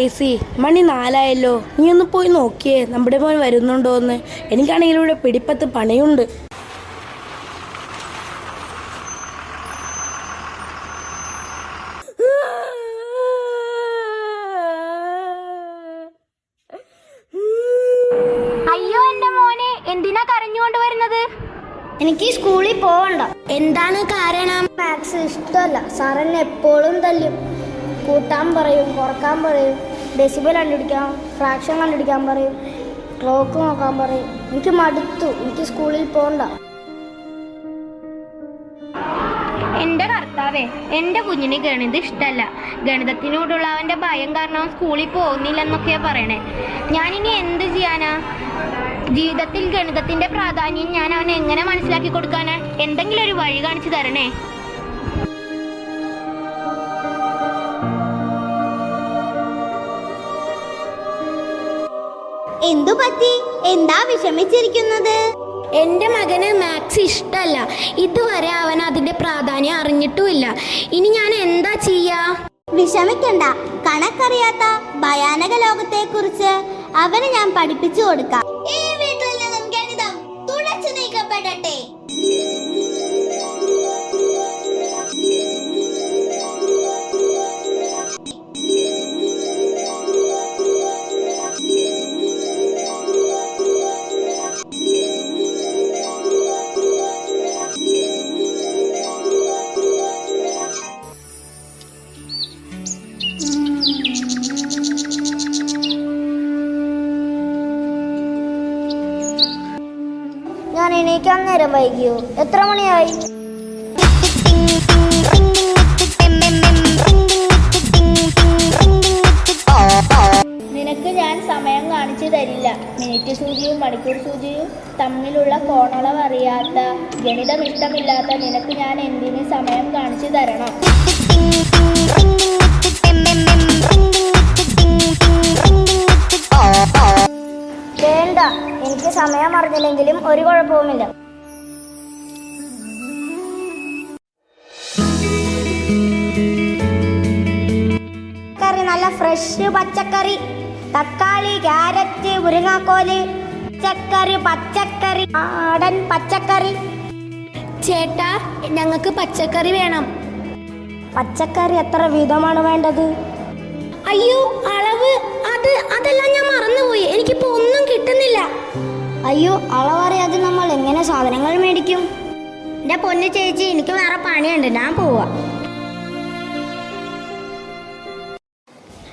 Gracy, മണി 4 നീ ഒന്ന് പോയി നോക്കിയേ നമ്മുടെ മോൻ വരുന്നുണ്ടോന്ന്. എനിക്കാണെങ്കിൽ ഇവിടെ പിടിപ്പത്ത് പണിയുണ്ട്. അയ്യോ എന്റെ മോനെ, എന്തിനാ കരഞ്ഞുകൊണ്ട് വരുന്നത്? എനിക്ക് സ്കൂളിൽ പോവണ്ട. എന്താണ് കാരണം? മാത്സ് ഇഷ്ടമല്ല. സാറെന്നെ എപ്പോഴും തല്ലും. കൂട്ടാൻ പറയും, കുറക്കാൻ പറയും, ഡെസിബൽ കണ്ടുപിടിക്കാൻ, ഫ്രാക്ഷൻ കണ്ടുപിടിക്കാൻ പറയും, ക്ലോക്ക് നോക്കാൻ പറയും. എനിക്ക് മടുത്തു. എനിക്ക് സ്കൂളിൽ പോകണ്ട. എന്റെ കർത്താവേ, എന്റെ കുഞ്ഞിന് ഗണിതം ഇഷ്ടമല്ല. ഗണിതത്തിനോടുള്ള അവന്റെ ഭയം കാരണം സ്കൂളിൽ പോകുന്നില്ലെന്നൊക്കെയാ പറയണേ. ഞാനിനി എന്ത് ചെയ്യാനാ? ജീവിതത്തിൽ ഗണിതത്തിന്റെ പ്രാധാന്യം ഞാൻ അവനെ എങ്ങനെ മനസ്സിലാക്കി കൊടുക്കാനാ? എന്തെങ്കിലും ഒരു വഴി കാണിച്ചു തരണേ. എന്തു പറ്റി? എന്താ വിഷമിച്ചിരിക്കുന്നത്? എൻ്റെ മകന് മാത്സ് ഇഷ്ടമല്ല. ഇതുവരെ അവൻ അതിന്റെ പ്രാധാന്യം അറിഞ്ഞിട്ടുമില്ല. ഇനി ഞാൻ എന്താ ചെയ്യാ? വിഷമിക്കണ്ട. കണക്കറിയാത്ത ഭയാനക ലോകത്തെ കുറിച്ച് അവന് ഞാൻ പഠിപ്പിച്ചു കൊടുക്കാം. ഈ വീട്ടിൽ നിന്നും ഗണിതം തുടച്ചു നീക്കപ്പെടട്ടെ. ഞാൻ എണീക്കാൻ നേരം വൈകിയോ? എത്ര മണിയായി? നിനക്ക് ഞാൻ സമയം കാണിച്ചു തരില്ല. മിനിറ്റ് സൂചിയും മണിക്കൂർ സൂചിയും തമ്മിലുള്ള കോണളവ് അറിയാത്ത, ഗണിതം ഇഷ്ടമില്ലാത്ത നിനക്ക് ഞാൻ എന്തിന് സമയം കാണിച്ചു തരണം? വേണ്ട, എനിക്ക് സമയം അറിഞ്ഞില്ലെങ്കിലും ഒരു കുഴപ്പവുമില്ല. കറി നല്ല ഫ്രഷ് പച്ചക്കറി, തക്കാളി, ക്യാരറ്റ്, മുരിങ്ങാക്കോല്, പച്ചക്കറി, നാടൻ പച്ചക്കറി. ചേട്ടാ, ഞങ്ങൾക്ക് പച്ചക്കറി വേണം. പച്ചക്കറി എത്ര വീതമാണ് വേണ്ടത്? അയ്യോ, അളവ് അതെല്ലാം ഞാൻ മറന്നുപോയി. എനിക്കിപ്പോ ഒന്നും കിട്ടുന്നില്ല. അയ്യോ, അളവറിയാതെ നമ്മൾ എങ്ങനെ സാധനങ്ങൾ മേടിക്കും? എന്റെ പൊന്നു ചേച്ചി, എനിക്ക് വേറെ പണിയുണ്ട്, ഞാൻ പോവാ.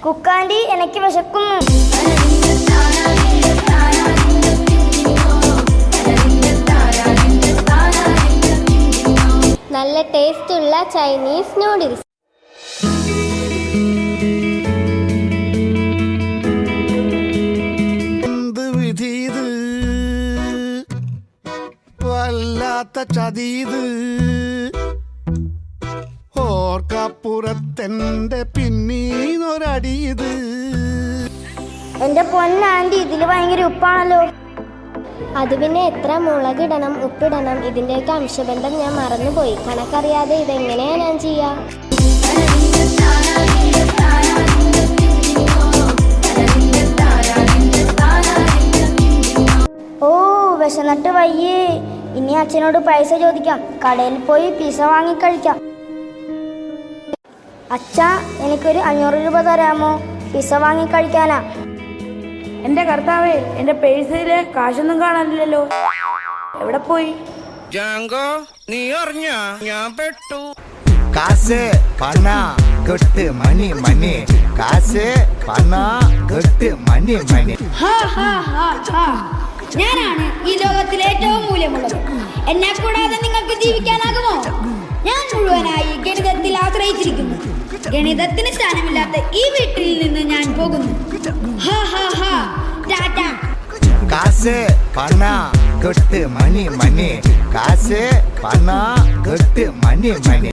കുക്കാൻഡി, എനിക്ക് വിശക്കുന്നു. നല്ല ടേസ്റ്റ് ഉള്ള ചൈനീസ് നൂഡിൽസ്. വല്ലാത്ത ചതീത് ഓർക്കപ്പുറത്തെന്റെ പിന്നീന്നൊരടിയത്. എന്റെ പൊന്നാൻറ്റി, ഇതില് ഭയങ്കര ഉപ്പാണല്ലോ. അത് പിന്നെ എത്ര മുളകിടണം, ഉപ്പിടണം, ഇതിന്റെയൊക്കെ അംശബന്ധം ഞാൻ മറന്നുപോയി. കണക്കറിയാതെ ഇതെങ്ങനെയാ ഞാൻ ചെയ്യാ? ഓ, വിശന്നിട്ട് വയ്യേ. ഇനി അച്ഛനോട് പൈസ ചോദിക്കാം. കടയിൽ പോയി പിസ വാങ്ങിക്കഴിക്കാം. അച്ഛാ, എനിക്കൊരു 500 രൂപ തരാമോ? പിസ വാങ്ങിക്കഴിക്കാനാ. എന്റെ കർത്താവേ, എന്റെ പേഴ്സില് കാശൊന്നും കാണാനില്ലല്ലോ. എവിടെ പോയി? ജാങ്കോ, നീ അറിഞ്ഞ ഞാൻ പെട്ടു. കാശ് പണ കൊട്ട് മണി മണി, കാശ് പണ കൊട്ട് മണി മണി. ഞാനാണ് ഈ ലോകത്തിലെ ഏറ്റവും മൂല്യമുള്ളത്. എന്നെ കൂടാതെ നിങ്ങൾക്ക് ജീവിക്കാനാകുമോ? ഞാൻ മുഴുവനായി ഗണിതത്തിൽ ആശ്രയിച്ചിരിക്കുന്നു. ഗണിതത്തിന് സ്ഥാനമില്ലാത്ത ഈ വീട്ടിൽ നിന്ന് ഞാൻ പോകുന്നു. കാശ് പണ കൊട്ട് മണി മണി, കാശ് പണ കൊട്ട് മണി മണി.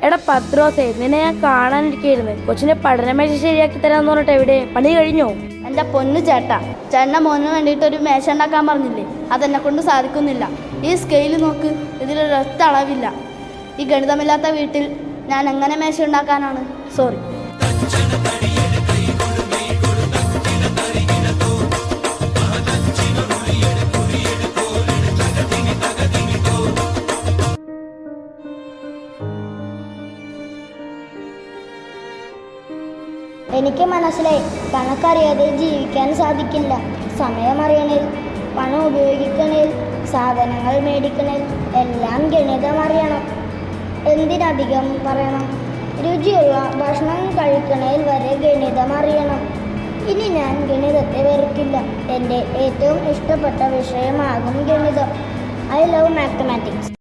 എടാ പത്രോസേ, നിന്നെ ഞാൻ കാണാനിരിക്കായിരുന്നു. കൊച്ചിന്റെ പഠനമേശ ശരിയാക്കി തരാന്ന് പറഞ്ഞിട്ട് എവിടെ? പണി കഴിഞ്ഞോ? എന്റെ പൊന്നു ചേട്ടാ, ചേട്ടന്റെ മോന് വേണ്ടിയിട്ട് ഒരു മേശ ഉണ്ടാക്കാൻ പറഞ്ഞില്ലേ? അതെന്നെ കൊണ്ട് സാധിക്കുന്നില്ല. ഈ സ്കെയിൽ നോക്ക്, ഇതിലൊരൊറ്റ അളവില്ല. ഈ ഗണിതമില്ലാത്ത വീട്ടിൽ ഞാൻ എങ്ങനെ മേശ ഉണ്ടാക്കാനാണ്? സോറി. എനിക്ക് മനസ്സിലായി, കണക്കറിയാതെ ജീവിക്കാൻ സാധിക്കില്ല. സമയമറിയണേൽ, പണം ഉപയോഗിക്കണേൽ, സാധനങ്ങൾ മേടിക്കണേൽ എല്ലാം ഗണിതം അറിയണം. എന്തിനധികം പറയണം, രുചിയുള്ള ഭക്ഷണം കഴിക്കണേൽ വരെ ഗണിതം അറിയണം. ഇനി ഞാൻ ഗണിതത്തെ വെറുക്കില്ല. എൻ്റെ ഏറ്റവും ഇഷ്ടപ്പെട്ട വിഷയമാകും ഗണിതം. I love mathematics.